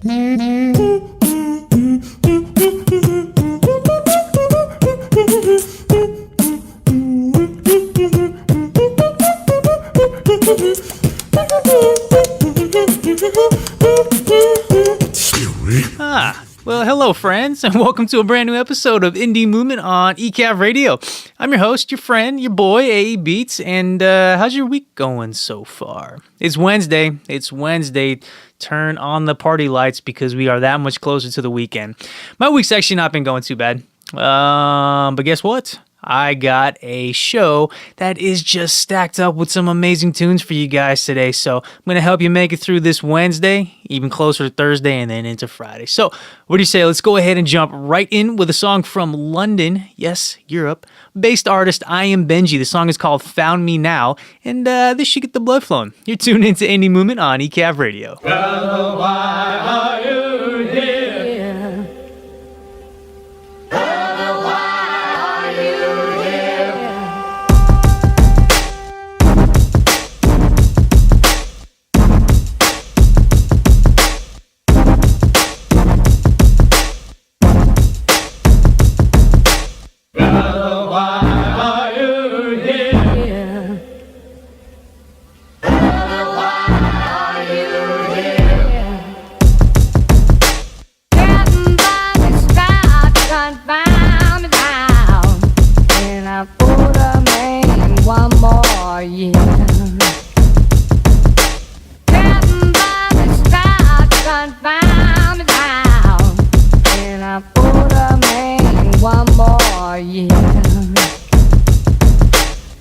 Well, hello, friends, and welcome to a brand new episode of Indie Movement on eCAV Radio. I'm your host, your friend, your boy, AEBeats, and how's your week going so far? It's Wednesday. Turn on the party lights because we are that much closer to the weekend. My week's actually not been going too bad, but guess what? I got a show that is just stacked up with some amazing tunes for you guys today. So I'm going to help you make it through this Wednesday, even closer to Thursday, and then into Friday. So what do you say? Let's go ahead and jump right in with a song from London, yes, Europe, based artist IAMBENJI. The song is called Found Me Now, and this should get the blood flowing. You're tuned into Indie Movement on eCAV Radio. Well, why are you here?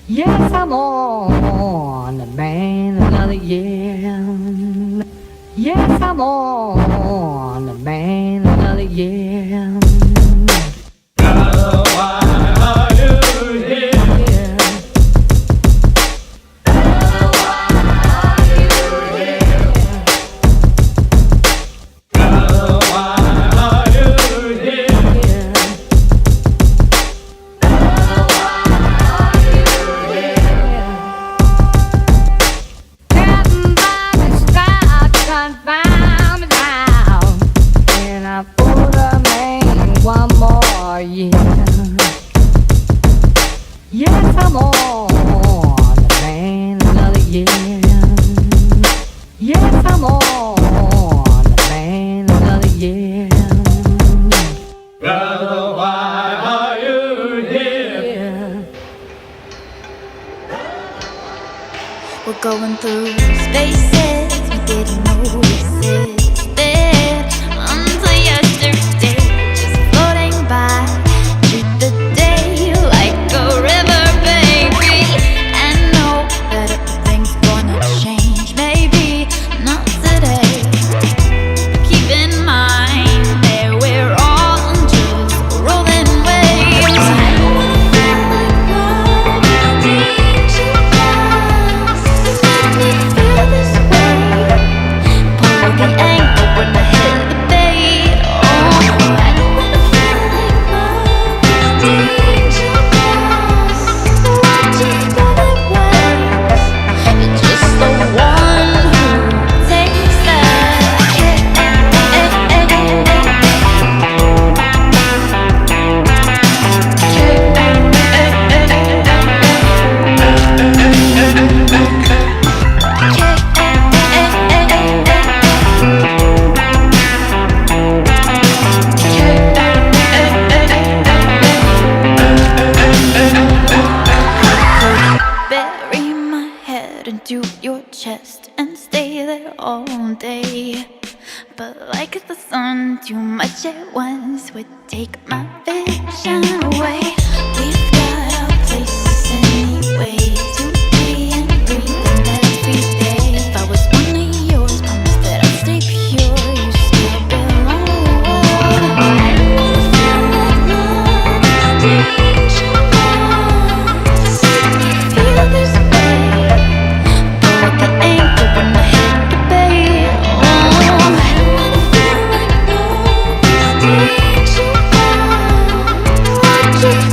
Yes, I'm on the man another year. Yes, I'm on the man another year. Why are you here? Yes, I'm on the man another year. Yes, I'm on the man another year. Brother, why are you here? We're going through spaces, we didn't notice it then until yesterday, just floating by. Treat the day like a river, baby, and know that everything's gonna change. Maybe not today. Keep in mind that we're all just rolling waves. I don't wanna feel like love takes you down. It's made me feel this way. Pull the anchor when I hit the bait. Oh, I don't wanna feel like love takes you down. So I just got it ways. You're just the one who takes that kick. Bury my head into your chest and stay there all day. But like the sun, too much at once would take my vision away. We've got our places anyway to be and breathe every day. If I was one of yours, promise that I'd stay pure. You still belong. I don't wanna feel like love takes you down. Just make me feel this way. Pull the anchor when I hit the bait. Oh, I don't wanna feel like love takes you down. I just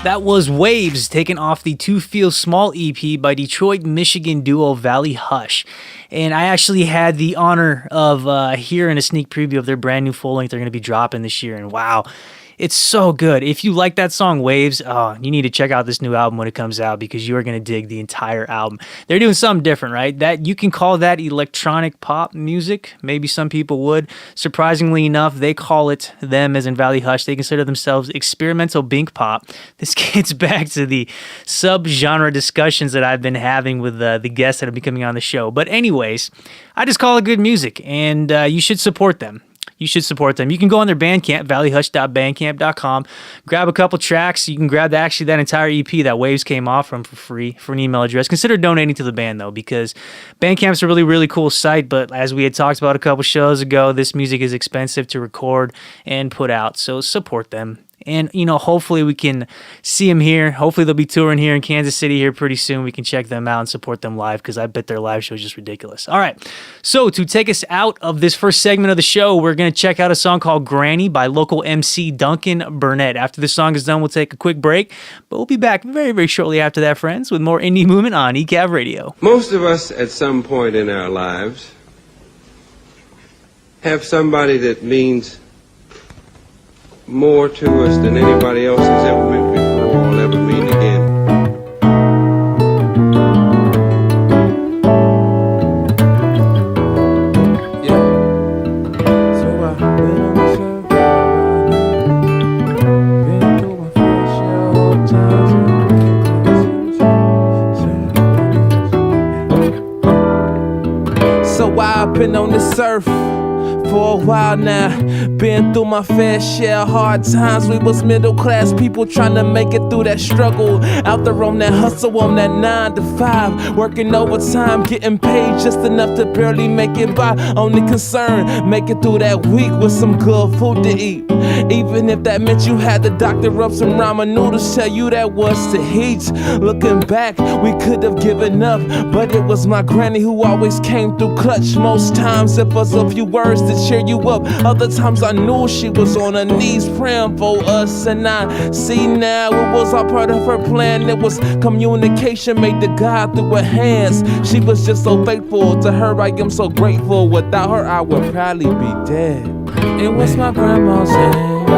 That was Waves, taken off the To Feel Small EP by Detroit, Michigan duo Valley Hush. And I actually had the honor of hearing a sneak preview of their brand new full length they're going to be dropping this year. And wow, it's so good. If you like that song, Waves, you need to check out this new album when it comes out because you are going to dig the entire album. They're doing something different, right? That you can call that electronic pop music. Maybe some people would. Surprisingly enough, they call it, them as in Valley Hush, they consider themselves experimental bink pop. This gets back to the sub-genre discussions that I've been having with the guests that have been coming on the show. But anyways, I just call it good music, and you should support them. You should support them. You can go on their Bandcamp, valleyhush.bandcamp.com, grab a couple tracks. You can grab that entire EP that Waves came off from for free for an email address. Consider donating to the band, though, because Bandcamp's a really, really cool site, but as we had talked about a couple shows ago, this music is expensive to record and put out, so support them. And, hopefully we can see them here. Hopefully they'll be touring here in Kansas City here pretty soon. We can check them out and support them live because I bet their live show is just ridiculous. All right. So to take us out of this first segment of the show, we're going to check out a song called Granny by local MC Duncan Burnett. After this song is done, we'll take a quick break. But we'll be back very, very shortly after that, friends, with more Indie Movement on eCAV Radio. Most of us at some point in our lives have somebody that means more to us than anybody else has ever meant before or will ever mean again. So I've been on the surf for a while now, been through my fair share of hard times. We was middle class people trying to make it through that struggle. Out there on that hustle, on that 9 to 5, working overtime, getting paid just enough to barely make it by. Only concern, make it through that week with some good food to eat. Even if that meant you had the doctor rub some ramen noodles, tell you that was the heat. Looking back, we could have given up, but it was my granny who always came through clutch. Most times it was a few words to cheer you up. Other times I knew she was on her knees praying for us, and I see now it was all part of her plan. It was communication made to God through her hands. She was just so faithful. To her I am so grateful. Without her I would probably be dead. It was my grandma's hands.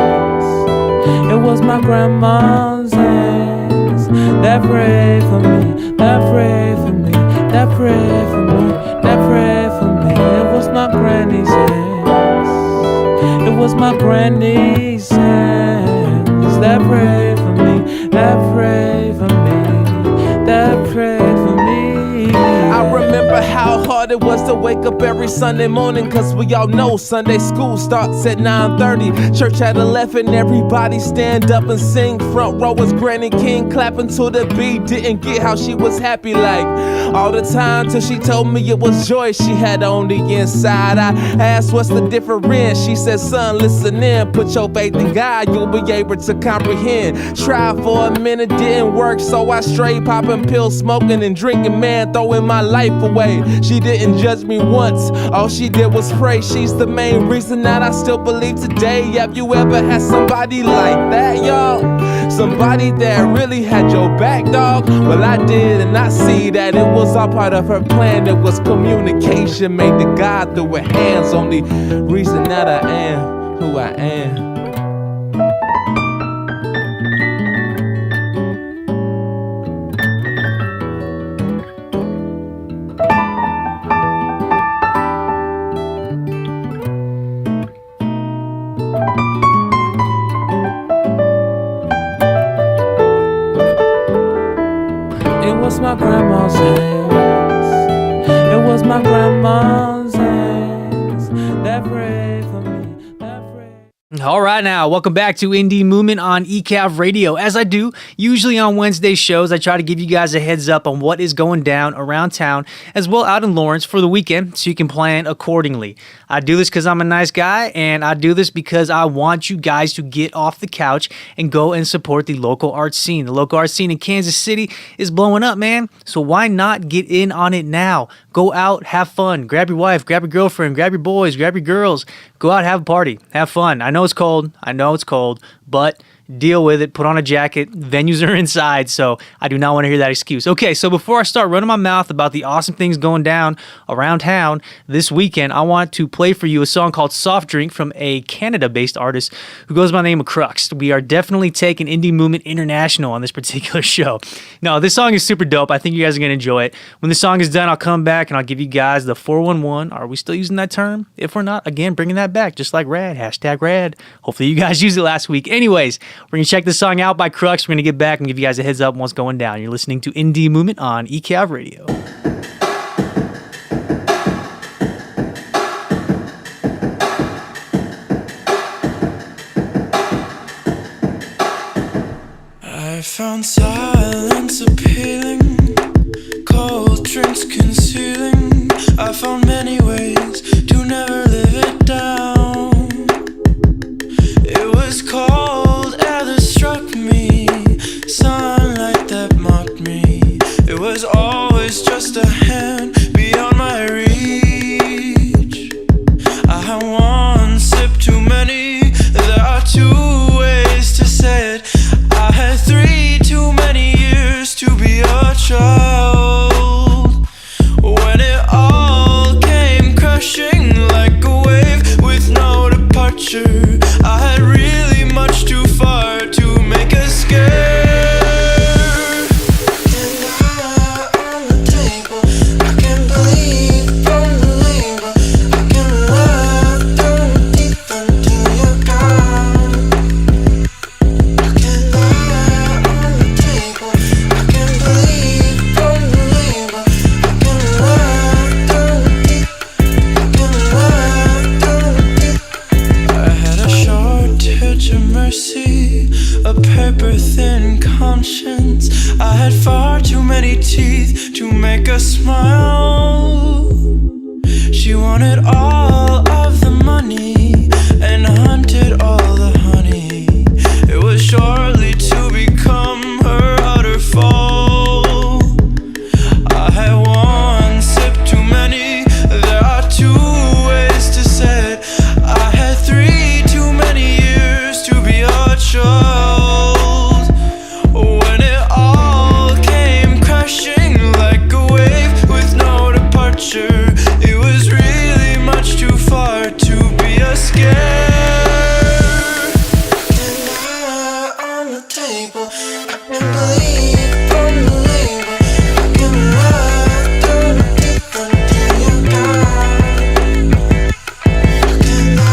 It was my grandma's hands that prayed for me, that prayed for me, that prayed for me, that prayed for me. It was my granny's hands. It was my granny's hands that prayed for me, that prayed for me, that prayed for me. I remember how hard it was to wake up every Sunday morning, cause we all know Sunday school starts at 9:30. Church at 11, everybody stand up and sing. Front row was Granny King clapping to the beat. Didn't get how she was happy like all the time till she told me it was joy she had on the inside. I asked what's the difference, she said son listen in, put your faith in God, you'll be able to comprehend. Tried for a minute, didn't work, so I straight popping pills, smoking and drinking, man, throwing my life away. She didn't judge me once, all she did was pray. She's the main reason that I still believe today. Have you ever had somebody like that, y'all? Somebody that really had your back, dog? Well, I did, and I see that it was all part of her plan. It was communication made to God through her hands. Only reason that I am who I am. It was my grandma's hands. It was my grandma's hands that prayed for me, that prayed. All right, now, welcome back to Indie Movement on eCAV Radio. As I do, usually on Wednesday shows, I try to give you guys a heads up on what is going down around town, as well out in Lawrence for the weekend, so you can plan accordingly. I do this because I'm a nice guy, and I do this because I want you guys to get off the couch and go and support the local art scene. The local art scene in Kansas City is blowing up, man, so why not get in on it now? Go out, have fun, grab your wife, grab your girlfriend, grab your boys, grab your girls, go out, have a party, have fun. I know it's cold, but deal with it, put on a jacket. Venues are inside, so I do not want to hear that excuse. Okay, so before I start running my mouth about the awesome things going down around town this weekend, I want to play for you a song called Soft Drink from a Canada-based artist who goes by the name of Crux. We are definitely taking indie movement international on this particular show. No, this song is super dope. I think you guys are going to enjoy it. When the song is done, I'll come back and I'll give you guys the 411. Are we still using that term? If we're not, again, bringing that back, just like rad, hashtag rad. Hopefully you guys used it last week. Anyways, we're going to check this song out by Crux. We're going to get back and give you guys a heads up on what's going down. You're listening to Indie Movement on eCAV Radio. I found silence appealing, cold drinks concealing. I found many ways to never live it down. It was cold air that struck me, sunlight that mocked me. It was always just a hand beyond my reach. I had one sip too many, there are two ways to say it. I had 3 too many years to be a child. When it all came crashing like a wave with no departure, I had really much too far to make a escape. A paper-thin conscience. I had far too many teeth to make a smile. She wanted all of the money and hunted all the honey. It was shortly to become her utter foe. I had one sip too many, there are 2 ways to say it. I had 3 too many years to be a child. When it all came crashing like a wave with no departure, it was really much too far to be a scare. Can I on the table? I can believe on the label. I can lie down deep until you're gone. Can I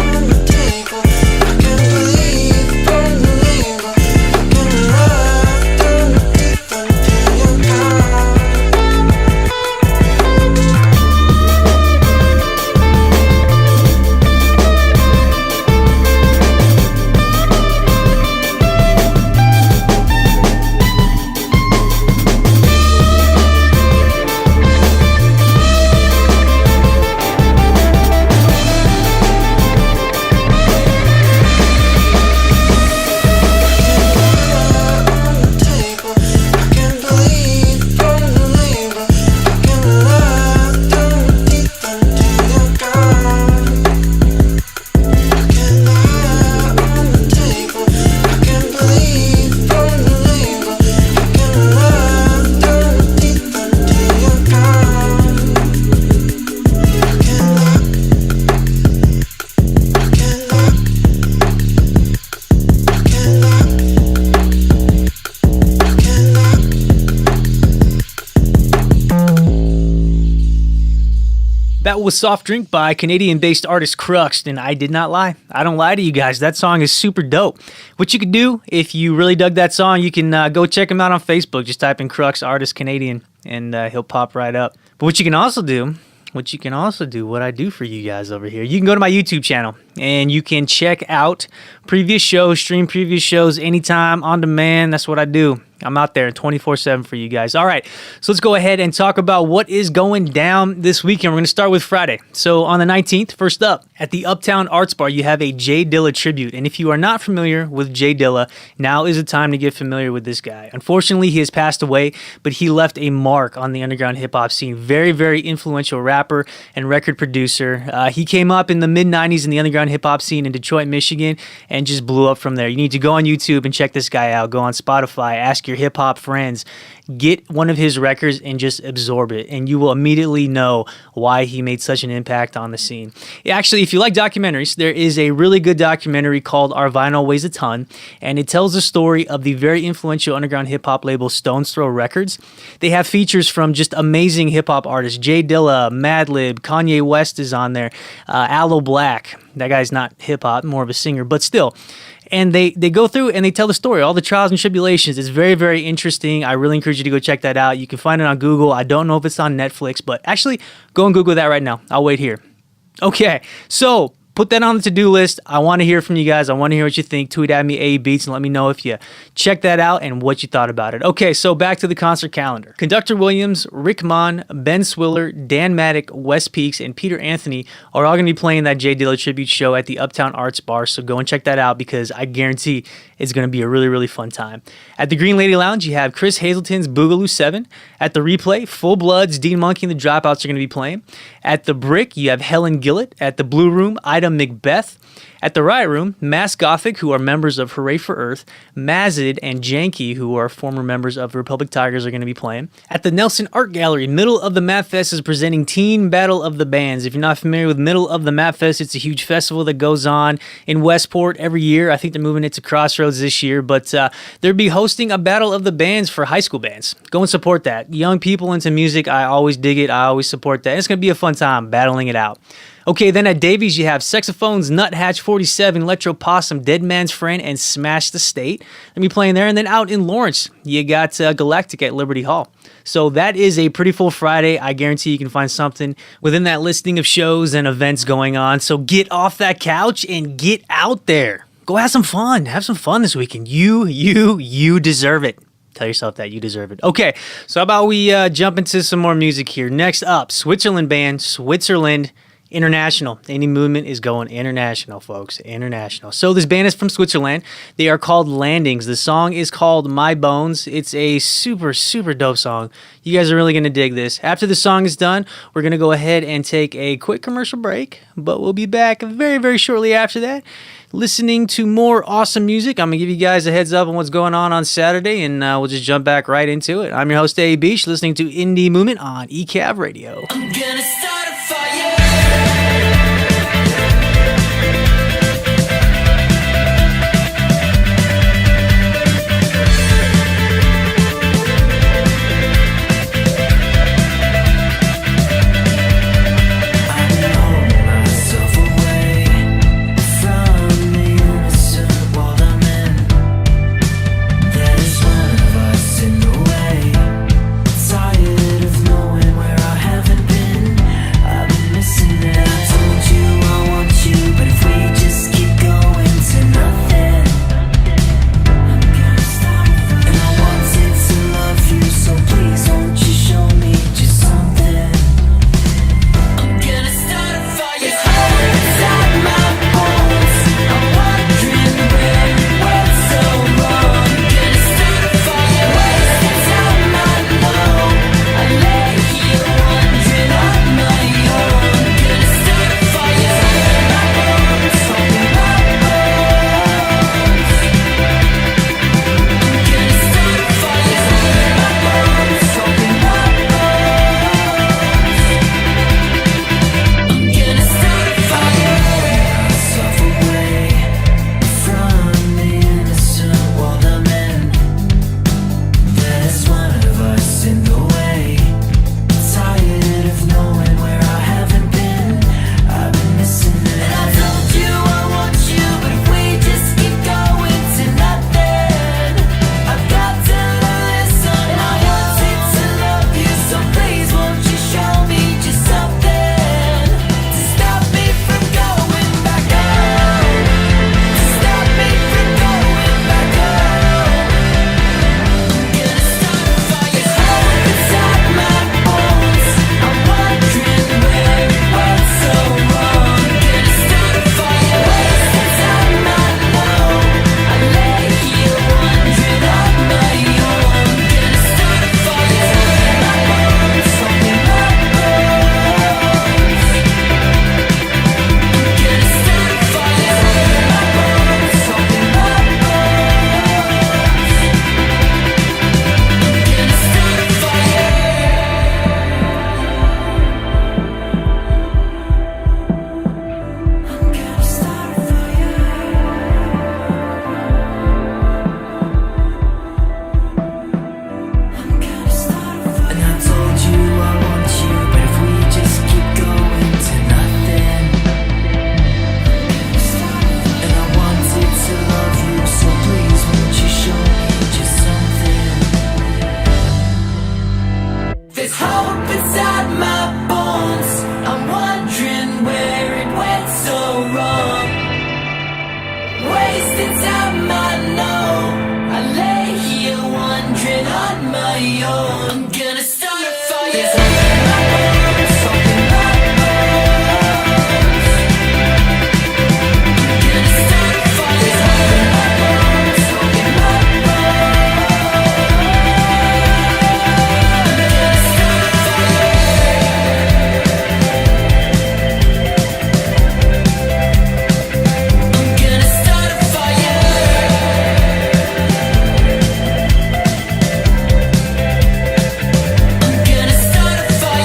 on the table? I can believe on the label. I can lie down deep until you're gone. That was Soft Drink by Canadian-based artist Crux, and I did not lie. I don't lie to you guys. That song is super dope. What you could do, if you really dug that song, you can go check him out on Facebook. Just type in Crux Artist Canadian, and he'll pop right up. But what you can also do, what I do for you guys over here, you can go to my YouTube channel, and you can check out previous shows, stream previous shows anytime, on demand. That's what I do. I'm out there 24/7 for you guys. All right, so let's go ahead and talk about what is going down this weekend. We're going to start with Friday. So on the 19th, first up, at the Uptown Arts Bar, you have a Jay Dilla tribute. And if you are not familiar with Jay Dilla, now is the time to get familiar with this guy. Unfortunately, he has passed away, but he left a mark on the underground hip-hop scene. Very, very influential rapper and record producer. He came up in the mid-90s in the underground underground hip hop scene in Detroit, Michigan, and just blew up from there. You need to go on YouTube and check this guy out. Go on Spotify, ask your hip hop friends, get one of his records and just absorb it, and you will immediately know why he made such an impact on the scene. Actually, if you like documentaries, there is a really good documentary called Our Vinyl Weighs a Ton, and it tells the story of the very influential underground hip-hop label Stone's Throw Records. They have features from just amazing hip-hop artists. Jay Dilla, Madlib, Kanye West is on there, Aloe Black. That guy's not hip-hop, more of a singer, but still. And they go through and they tell the story, all the trials and tribulations. It's very, very interesting. I really encourage you to go check that out. You can find it on Google. I don't know if it's on Netflix, but actually go and Google that right now. I'll wait here. Okay, so put that on the to-do list. I want to hear from you guys. I want to hear what you think. Tweet at me, AEBeats, and let me know if you check that out and what you thought about it. Okay, so back to the concert calendar. Conductor Williams, Rick Mon, Ben Swiller, Dan Maddock, Wes Peaks, and Peter Anthony are all going to be playing that Jay Dilla tribute show at the Uptown Arts Bar, so go and check that out because I guarantee it's going to be a really, really fun time. At the Green Lady Lounge, you have Chris Hazelton's Boogaloo 7. At the Replay, Full Bloods, Dean Monkey, and the Dropouts are going to be playing. At the Brick, you have Helen Gillett. At the Blue Room, Ida Macbeth. At the Riot Room, Mass Gothic, who are members of Hooray for Earth, Mazid and Janky, who are former members of the Republic Tigers, are going to be playing. At the Nelson Art Gallery, Middle of the Map Fest is presenting Teen Battle of the Bands. If you're not familiar with Middle of the Map Fest, it's a huge festival that goes on in Westport every year. I think they're moving it to Crossroads this year, but they'll be hosting a Battle of the Bands for high school bands. Go and support that. Young people into music, I always dig it. I always support that. It's going to be a fun time battling it out. Okay, then at Davies, you have Sexophones, Nuthatch 47, Electro Possum, Dead Man's Friend, and Smash the State. They'll be playing there. And then out in Lawrence, you got Galactic at Liberty Hall. So that is a pretty full Friday. I guarantee you can find something within that listing of shows and events going on. So get off that couch and get out there. Go have some fun. Have some fun this weekend. You deserve it. Tell yourself that you deserve it. Okay, so how about we jump into some more music here. Next up, Switzerland band, Switzerland International. Any movement is going international, folks. International. So this band is from Switzerland. They are called Landings. The song is called My Bones. It's a super, super dope song. You guys are really going to dig this. After the song is done, we're going to go ahead and take a quick commercial break, but we'll be back very, very shortly after that, listening to more awesome music. I'm going to give you guys a heads up on what's going on Saturday, and we'll just jump back right into it. I'm your host, AEBeats, listening to Indie Movement on eCAV Radio. I'm gonna start a fire. Tired of knowing where I haven't been. the time I know I lay here wondering on my own. I'm gonna start a fire. There's hope in my bones, hope in my bones. I'm gonna start a fire. There's hope in my bones, hope in my bones. I'm gonna start a fire. I'm gonna start a fire. I'm gonna start a fire.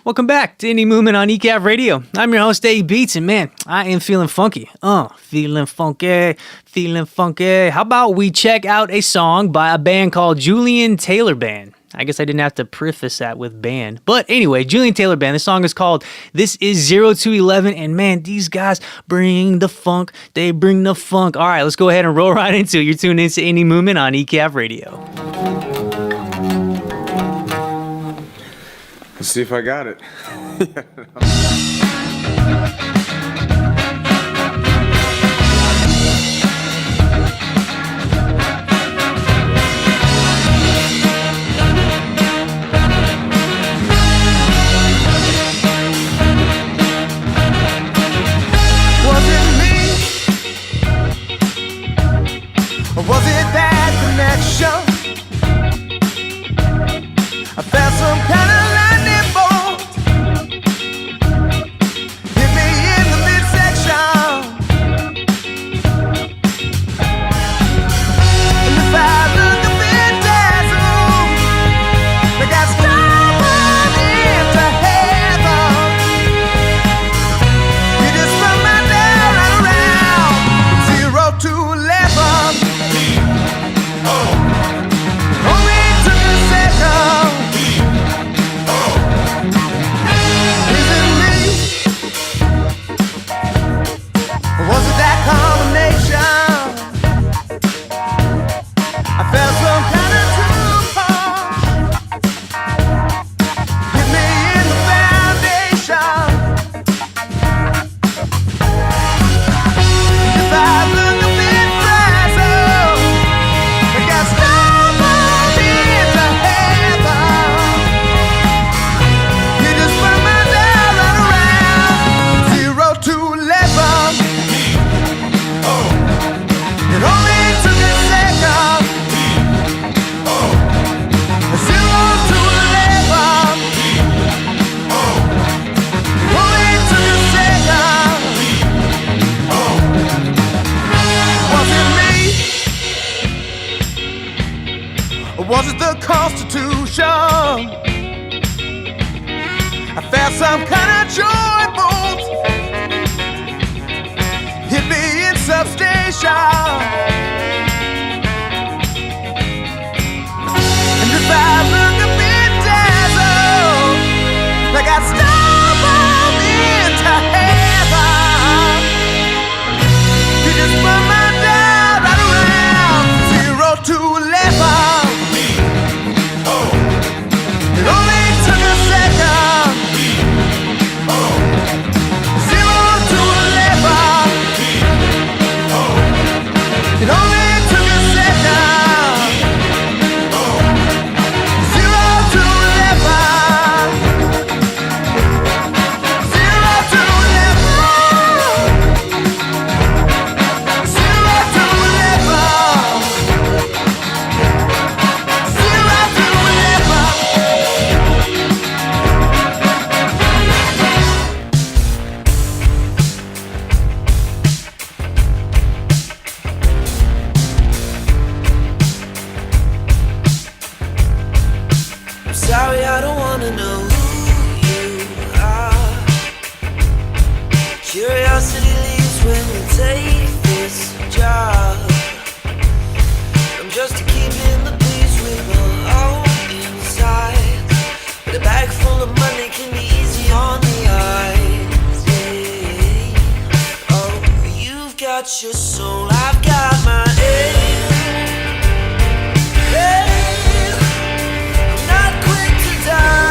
Welcome back to Indie Movement on eCAV Radio. I'm your host, AEBeats, and man, I am feeling funky. Feeling funky, feeling funky. How about we check out a song by a band called Julian Taylor Band? I guess I didn't have to preface that with band. But anyway, Julian Taylor Band. The song is called This Is 0211. And man, these guys bring the funk. They bring the funk. All right, let's go ahead and roll right into it. You're tuned into Indie Movement on eCAV Radio. Let's see if I got it. Was it me? Or was it that connection? I felt some kind of lightning bolt hit me in the midsection. And if I look a bit dazzled, I got stumbled into heaven. You just spun my day right around, 0 to 11. Only took a second. Is it me? Or was it that combination? I felt some kind of true punch hit me in the foundation. If I look a bit frazzled, I got stumbled into heaven. You just spun my day right around, 0 to 11. It only took a second. 0 to 11. It only took a second. Was it me? Or was it the Constitution? I felt some kind of joy bolt hit me in substation. And if I look a bit dazzled, I got stumbled into heaven. You just spun my day right around, 0 to 11. It only took a second. 0 to 11. It only took a second. 0 to 11. 0 to 11. 0 to 11. 0 to 11. I'm sorry, I don't wanna know who you are. Curiosity leaves when we take this job. I'm just a kid in the peace with my own inside. But a bag full of money can be easy on the eyes. Oh, you've got your soul, I've got my aim. I'm not quick to die.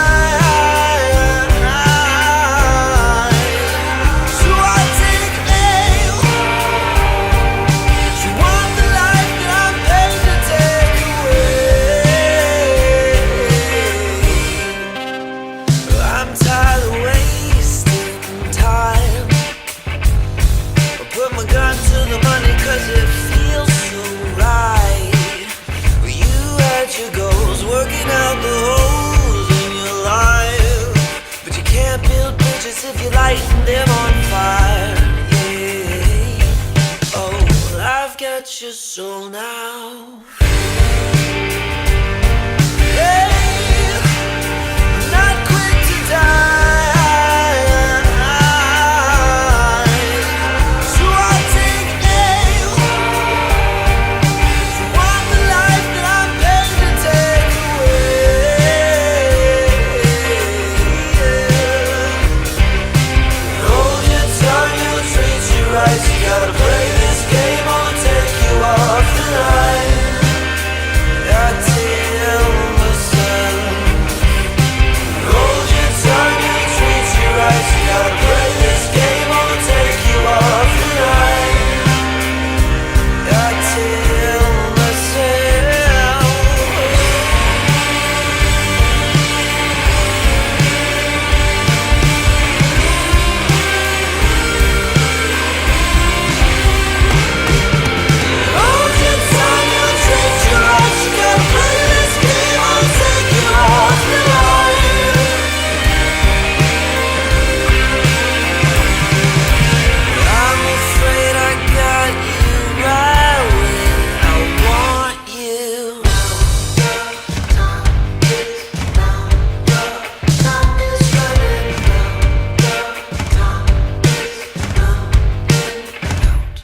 tired of wasting time. I put my gun to the money 'cause it feels so right. Well, you had your goals, working out the holes in your life, but you can't build bridges if you light them on fire. Yeah. Oh, I've got your soul now.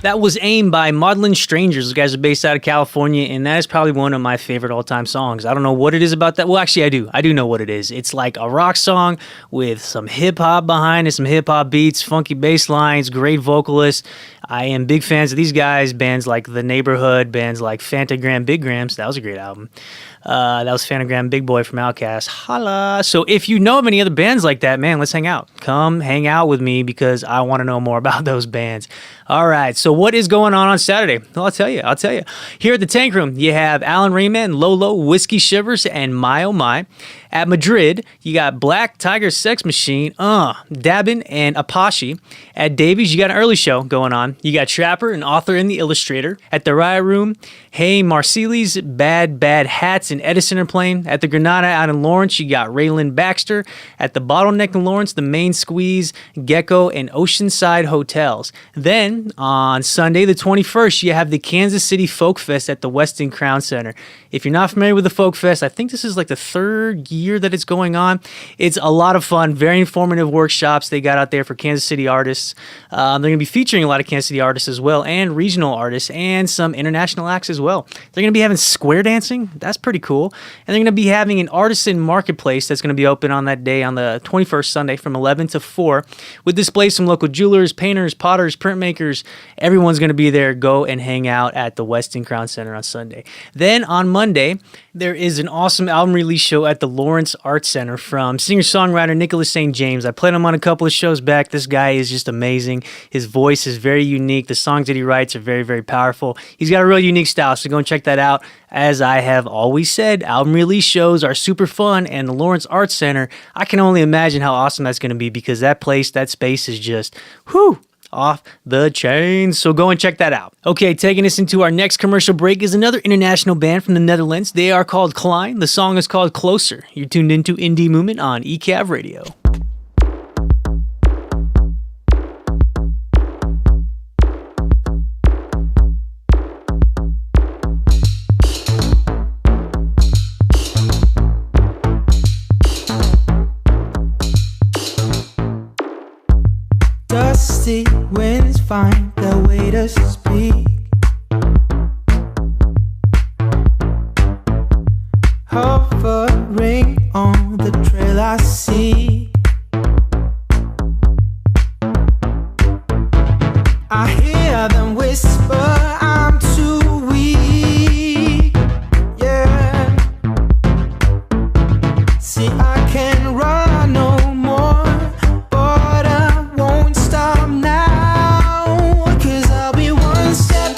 That was AIM by Maudlin Strangers. Those guys are based out of California, and that is probably one of my favorite all-time songs. I don't know what it is about that. Well, actually, I do. I do know what it is. It's like a rock song with some hip-hop behind it, some hip-hop beats, funky bass lines, great vocalists. I am big fans of these guys, bands like The Neighborhood, bands like Fantagram Big Grams. That was a great album. That was Fantagram Big Boy from Outkast. Holla. So if you know of any other bands like that, man, let's hang out. Come hang out with me because I want to know more about those bands. All right, so what is going on Saturday? Well, I'll tell you. Here at the Tank Room, you have Alan Rayman, Lolo, Whiskey Shivers, and My Oh My. At Madrid, you got Black Tiger Sex Machine, Dabin, and Apache. At Davies, you got an early show going on. You got Trapper, an author and the illustrator. At the Riot Room, Hey Marceli's, Bad Hats, and Edison are playing. At the Granada out in Lawrence, you got Raylan Baxter. At the Bottleneck in Lawrence, The Main Squeeze, Gecko, and Oceanside Hotels. Then, on Sunday the 21st, you have the Kansas City Folk Fest at the Westin Crown Center. If you're not familiar with the Folk Fest, I think this is like the third year that it's going on. It's a lot of fun, very informative workshops they got out there for Kansas City artists. They're going to be featuring a lot of Kansas City artists as well, and regional artists, and some international acts as well. They're going to be having square dancing. That's pretty cool. And they're going to be having an artisan marketplace that's going to be open on that day, on the 21st Sunday, from 11 to 4, with displays from local jewelers, painters, potters, printmakers. Everyone's going to be there. Go and hang out at the Westin Crown Center on Sunday. Then on Monday, there is an awesome album release show at the Lawrence Arts Center from singer-songwriter Nicholas St. James. I played him on a couple of shows back. This guy is just amazing. His voice is very unique. The songs that he writes are very, very powerful. He's got a real unique style, so go and check that out. As I have always said, album release shows are super fun, and the Lawrence Arts Center, I can only imagine how awesome that's going to be, because that place, that space is just, whew, off the chain. So go and check that out. Okay, taking us into our next commercial break is another international band from the Netherlands. They are called Klyne. The song is called Closer. You're tuned into Indie Movement on eCAV Radio. Dusty winds find their way to speak. Hovering on the trail I see. I hear them whisper, I'm too weak. Yeah. See, I can't run no more, but I won't stop now, 'cause I'll be one step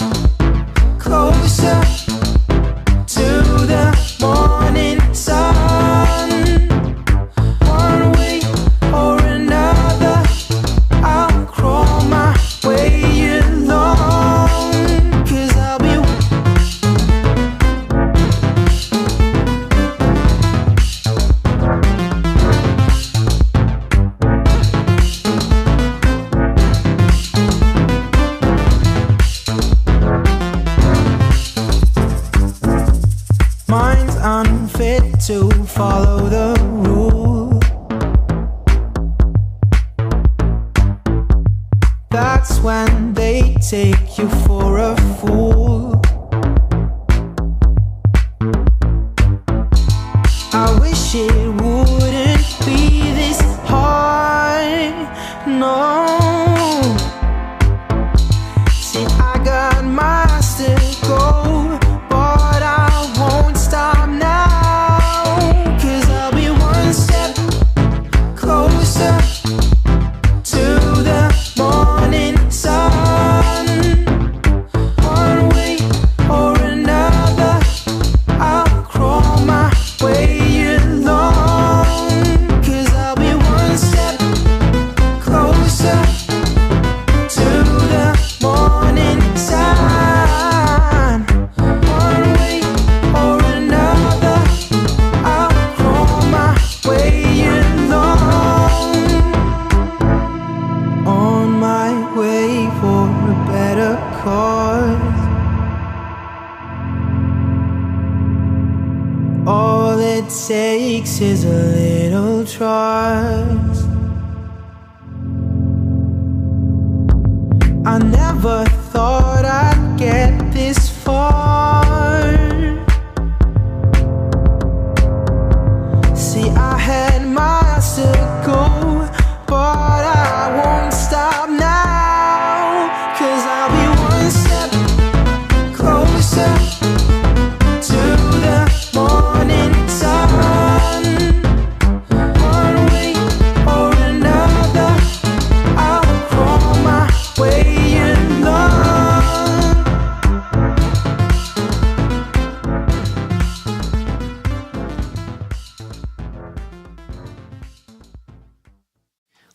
That's when they take you for a fool. I wish it wouldn't be this hard, no. See, I got miles to go, but I won't stop now. 'Cause I'll be one step closer to the morning sun. One way or another, I'll crawl my way along. 'Cause I'll be one step closer to the morning sun. One way or another, I'll crawl my way along. On my way for a better cause. All it takes is a little trust. I never thought I'd get this far. See, I had miles to go, but I won't stop now. 'Cause I'll be one step closer to the morning sun. One way or another, I'll crawl my way along.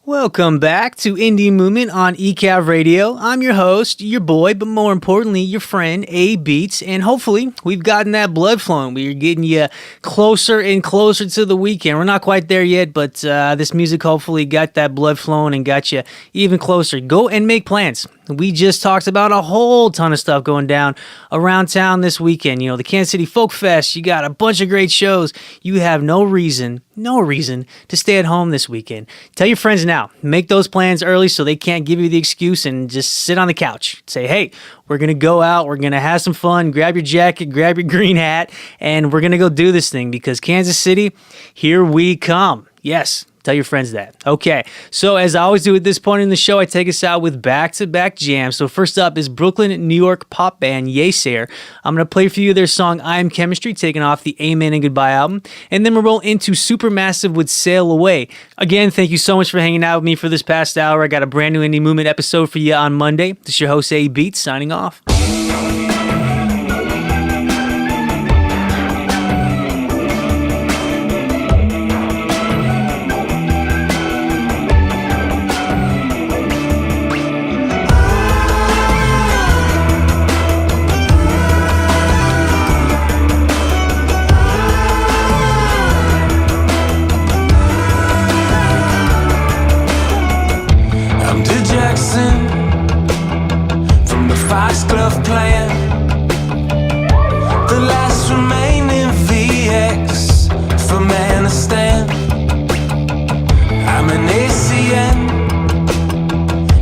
Welcome back to Indie Movement on eCAV Radio. I'm your host, your boy, but more importantly, your friend, AEBeats, and hopefully we've gotten that blood flowing. We're getting you closer and closer to the weekend. We're not quite there yet, but this music hopefully got that blood flowing and got you even closer. Go and make plans. We just talked about a whole ton of stuff going down around town this weekend. You know, the Kansas City Folk Fest, you got a bunch of great shows. You have no reason to stay at home this weekend. Tell your friends now. Make those plans early so they can't give you the excuse and just sit on the couch. Say, hey, we're going to go out. We're going to have some fun. Grab your jacket, grab your green hat, and we're going to go do this thing because Kansas City, here we come. Yes. Tell your friends that. Okay, so as I always do at this point in the show, I take us out with back-to-back jams. So first up is Brooklyn, New York pop band Yeasayer. I'm going to play for you their song I Am Chemistry, taken off the Amen and Goodbye album. And then we'll roll into Supermassive with Sail Away. Again, thank you so much for hanging out with me for this past hour. I got a brand new Indie Movement episode for you on Monday. This is your host, AEBeats, signing off. From the Foxglove Clan, the last remaining VX from Afghanistan. I'm an ACN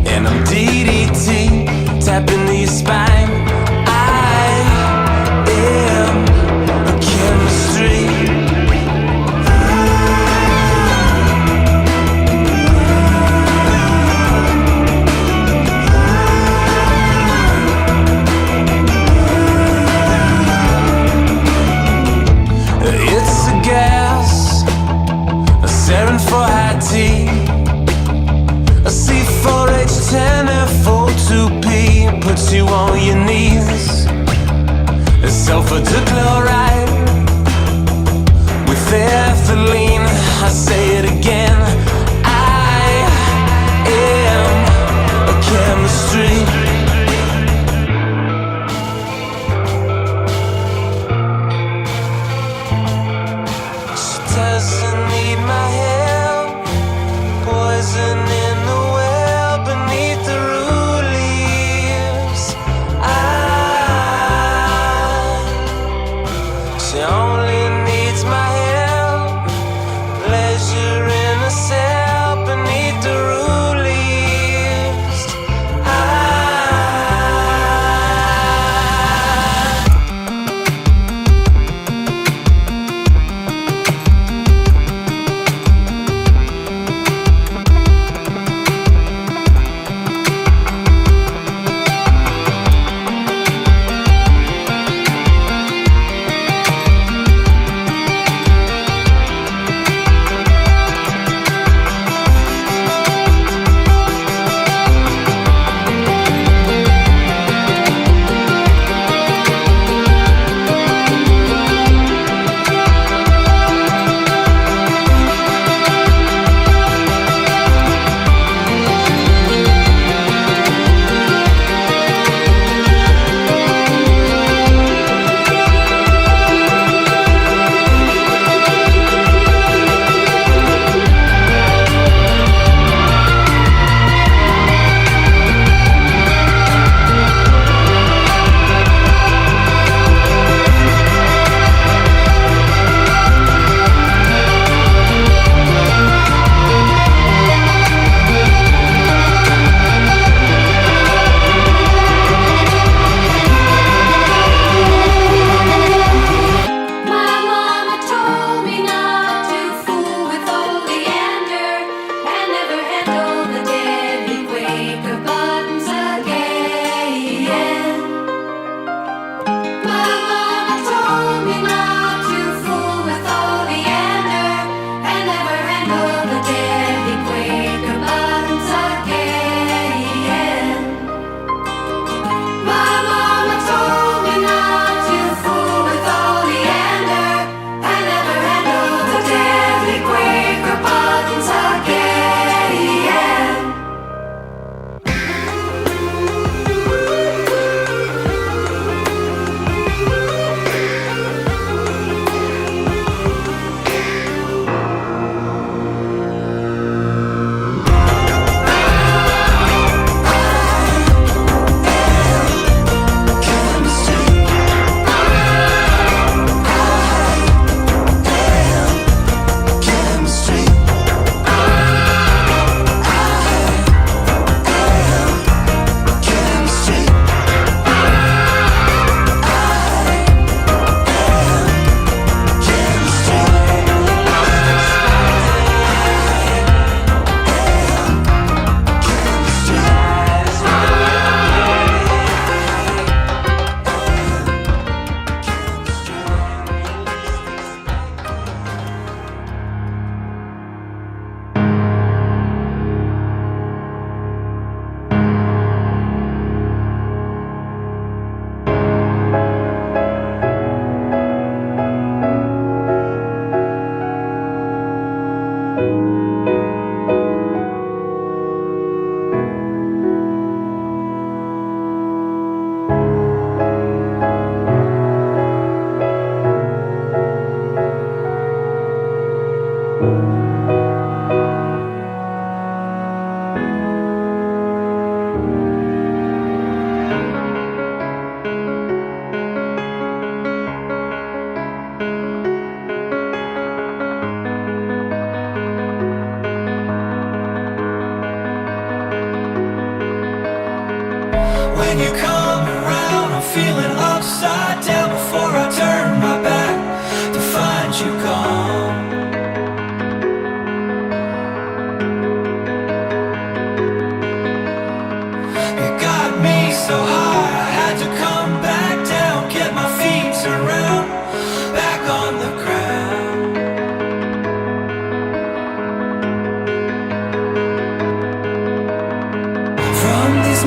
and I'm DDT, tapping to your spine. I am a chemistry. It's a gas, a sarin for high T, a C4H10 FO2P, puts you on your knees. A sulfur to chloride with ethylene. I say it again. I am a chemistry. Doesn't need my help. Poison in the well beneath the root leaves. She only needs my help. Pleasure in a when you come around, I'm feeling upside down before I turn my back to find you gone. You got me so high, I had to come back down, get my feet around, back on the ground. From these